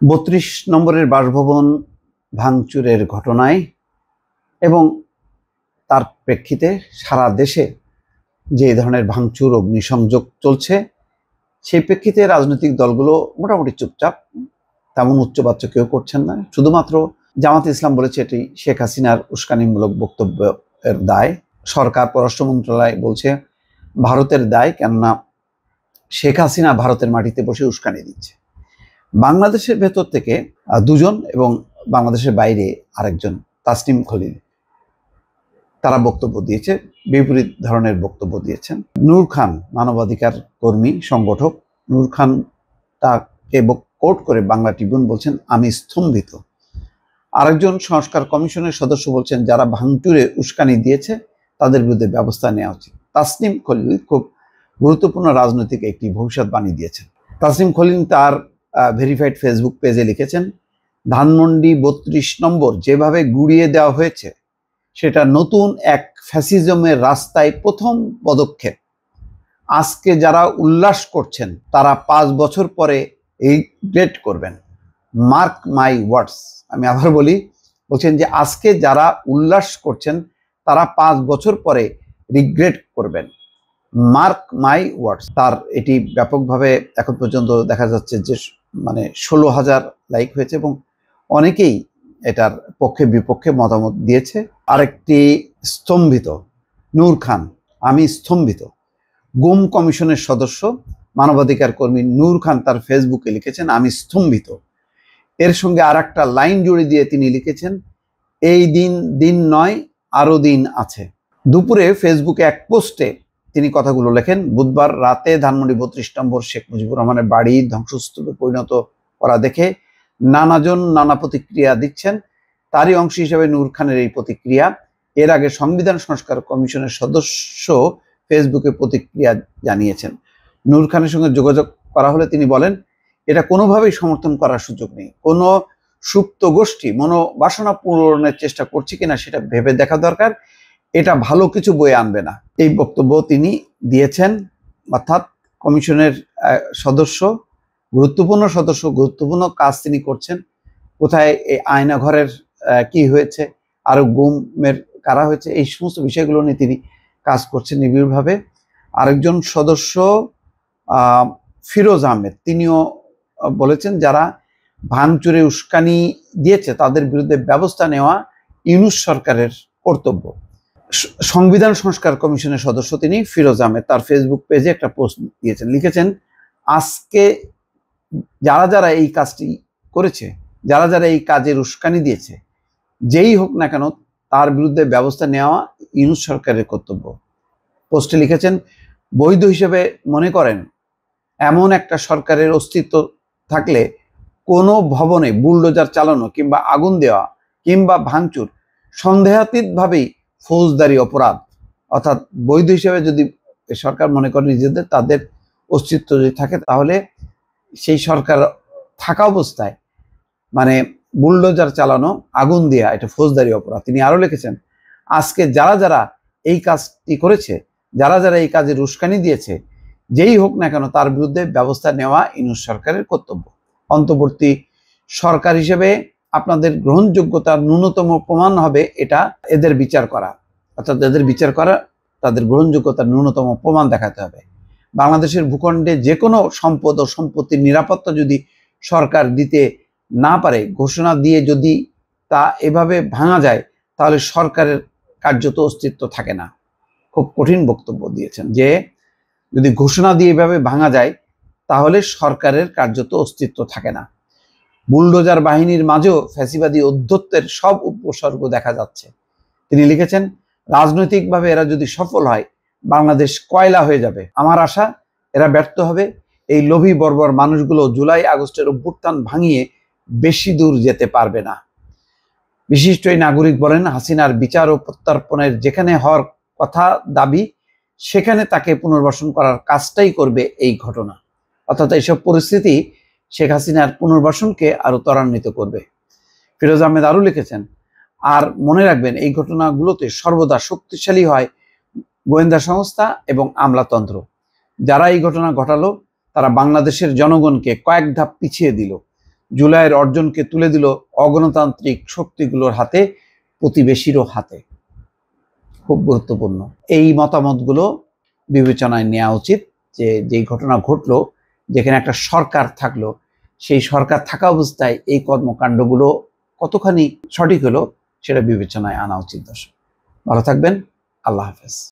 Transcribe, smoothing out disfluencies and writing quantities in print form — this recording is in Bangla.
32 নম্বরের বাসভবন ভাঙচুরের ঘটনায় এবং তার প্রেক্ষিতে সারা দেশে যে ধরনের ভাঙচুর অগ্নিসংযোগ চলছে, সেই প্রেক্ষিতে রাজনৈতিক দলগুলো মোটামুটি চুপচাপ, তেমন উচ্চবাচ্য কেউ করছেন না। শুধুমাত্র জামাতে ইসলাম বলেছে এটি শেখ হাসিনার উস্কানিমূলক বক্তব্যের দায়। সরকার পররাষ্ট্র মন্ত্রণালয় বলছে ভারতের দায়, কেননা শেখ হাসিনা ভারতের মাটিতে বসে উস্কানি দিচ্ছে। বাংলাদেশের ভেতর থেকে দুজন এবং বাংলাদেশের বাইরে আরেকজন তাসনিম খলিল, তারা বক্তব্য দিয়েছে, বিপরীত ধরনের বক্তব্য দিয়েছেন। নূর খান, মানবাধিকার কর্মী সংগঠক নূর খান, তাকে কোট করে বাংলা ট্রিবিউন বলছেন আমি স্তম্ভিত। আরেকজন সংস্কার কমিশনের সদস্য বলছেন যারা ভাঙচুরে উস্কানি দিয়েছে তাদের বিরুদ্ধে ব্যবস্থা নেওয়া উচিত। তাসনিম খলিল খুব গুরুত্বপূর্ণ রাজনৈতিক একটি ভবিষ্যৎবাণী দিয়েছেন। তাসনিম খলিল তার ভেরিফাইড ফেসবুক পেজে লিখেছেন, ধানমন্ডি 32 নম্বর যেভাবে গুড়িয়ে দেওয়া হয়েছে সেটা নতুন এক ফ্যাসিজমের রাস্তায় প্রথম পদক্ষেপ। আজকে যারা উল্লাস করছেন তারা 5 বছর পরে রিগ্রেট করবেন, মার্ক মাই ওয়ার্ডস। আমি আবার বলছেন যে আজকে যারা উল্লাস করছেন তারা 5 বছর পরে রিগ্রেট করবেন, মার্ক মাই ওয়ার্ডস। তার এটি ব্যাপকভাবে এখন পর্যন্ত দেখা যাচ্ছে যে 16,000 লাইক হয়েছে এবং অনেকেই এটার পক্ষে বিপক্ষে মতামত দিয়েছে। আরেকটি স্তম্ভিত, নূর খান, আমি স্তম্ভিত। গুম কমিশনের সদস্য মানবাধিকার কর্মী নূর খান তার ফেসবুকে লিখেছেন আমি স্তম্ভিত। এর সঙ্গে আর একটা লাইন জুড়ে দিয়ে তিনি লিখেছেন এই দিন নয় আরো দিন আছে। দুপুরে ফেসবুকে এক পোস্টে তিনি কথাগুলো লেখেন, বুধবার রাতে ধানমন্ডি 32 নম্বর শেখ মুজিবুর রহমানের বাড়ি ধ্বংসস্তূপে পরিণত করা দেখে নানাজন নানা প্রতিক্রিয়া দিচ্ছেন। তারই অংশ হিসেবে নূর খানের এই প্রতিক্রিয়া। এর আগে সংবিধান সংস্কার কমিশনের সদস্য ফেসবুকে প্রতিক্রিয়া জানিয়েছেন। নূর খানের সঙ্গে যোগাযোগ করা হলে তিনি বলেন এটা কোনোভাবেই সমর্থন করার সুযোগ নেই। কোনো সুপ্ত গোষ্ঠী মনোবাসনা পূরণের চেষ্টা করছে কিনা সেটা ভেবে দেখা দরকার, এটা ভালো কিছু বয়ে আনবে না। এই বক্তব্য তিনি দিয়েছেন। অর্থাৎ কমিশনের সদস্য, গুরুত্বপূর্ণ কাজ তিনি করছেন। কোথায় এই আয়নাঘরের কি হয়েছে, আরো গুমের কারা হয়েছে, এই সমস্ত বিষয়গুলো নিয়ে তিনি কাজ করছেন নিবিড়ভাবে। আরেকজন সদস্য ফিরোজ আহমেদ, তিনিও বলেছেন যারা ভাঙচুরে উস্কানি দিয়েছে তাদের বিরুদ্ধে ব্যবস্থা নেওয়া ইউনূস সরকারের কর্তব্য। সংবিধান সংস্কার কমিশনের সদস্য তিনি ফিরোজ আহমেদ তার ফেসবুক পেজে একটা পোস্ট দিয়েছেন, লিখেছেন আজকে যারা এই কাজটি করেছে, যারা এই কাজের উস্কানি দিয়েছে, যেই হোক না কেন তার বিরুদ্ধে ব্যবস্থা নেওয়া ইউনূস সরকারের কর্তব্য। পোস্টে লিখেছেন বৈধ হিসেবে মনে করেন এমন একটা সরকারের অস্তিত্ব থাকলে কোনো ভবনে বুলডোজার চালানো কিংবা আগুন দেওয়া কিংবা ভাঙচুর সন্দেহাতীতভাবেই ফৌজদারি অপরাধ। অর্থাৎ বৈধ হিসেবে যদি সরকার মনে করে নিজেদের তাদের অস্তিত্ব যদি থাকে, তাহলে সেই সরকার থাকা অবস্থায় বুলডোজার চালানো, আগুন দেওয়া এটা ফৌজদারি অপরাধ। তিনি আরো লিখেছেন আজকে যারা এই কাজটি করেছে, যারা এই কাজের উস্কানি দিয়েছে, যেই হোক না কেন তার বিরুদ্ধে ব্যবস্থা নেওয়া ইউনূস সরকারের কর্তব্য। অন্তর্বর্তী সরকার হিসেবে আপনাদের গ্রহণযোগ্যতার ন্যূনতম প্রমাণ হবে এটা এদের বিচার করা, অর্থাৎ এদের বিচার করা, তাদের গ্রহণযোগ্যতার ন্যূনতম প্রমাণ দেখাতে হবে। বাংলাদেশের ভূখণ্ডে যে কোনো সম্পদ ও সম্পত্তির নিরাপত্তা যদি সরকার দিতে না পারে, ঘোষণা দিয়ে যদি তা এভাবে ভাঙা যায়, তাহলে সরকারের কার্যত অস্তিত্ব থাকে না। খুব কঠিন বক্তব্য দিয়েছেন যে যদি ঘোষণা দিয়ে এভাবে ভাঙা যায় তাহলে সরকারের কার্যত অস্তিত্ব থাকে না। বুলডোজার বাহিনীর মাঝেও ফ্যাসিবাদী অধ্যত্বের সব উপসর্গ দেখা যাচ্ছে। তিনি লিখেছেন রাজনৈতিকভাবে এরা যদি সফল হয় বাংলাদেশ কয়লা হয়ে যাবে। আমার আশা এরা ব্যর্থ হবে। এই লোভী বর্বর মানুষগুলো জুলাই আগস্টের অভ্যুত্থান ভাঙিয়ে বেশি দূর যেতে পারবে না। বিশিষ্ট এই নাগরিক বলেন হাসিনার বিচার ও প্রত্যর্পণের যেখানে হওয়ার কথা দাবি, সেখানে তাকে পুনর্বাসন করার কাজটাই করবে এই ঘটনা। অর্থাৎ এইসব পরিস্থিতি শেখ হাসিনার পুনর্বাসনকে আরো ত্বরান্বিত করবে। ফিরোজ আহমেদ আরো লিখেছেন আর মনে রাখবেন এই ঘটনাগুলোতে সর্বদা শক্তিশালী হয় গোয়েন্দা সংস্থা এবং আমলাতন্ত্র। যারা এই ঘটনা ঘটালো তারা বাংলাদেশের জনগণকে কয়েক ধাপ পিছিয়ে দিল। জুলাইয়ের অর্জনকে তুলে দিল অগণতান্ত্রিক শক্তিগুলোর হাতে, প্রতিবেশীরও হাতে। খুব গুরুত্বপূর্ণ এই মতামতগুলো বিবেচনায় নেওয়া উচিত, যে যেই ঘটনা ঘটলো, যেখানে একটা সরকার থাকলো, সেই সরকার থাকা অবস্থায় এই কর্মকাণ্ডগুলো কতখানি সঠিক হলো সেটা বিবেচনায় আনা উচিত। দর্শক ভালো থাকবেন, আল্লাহ হাফেজ।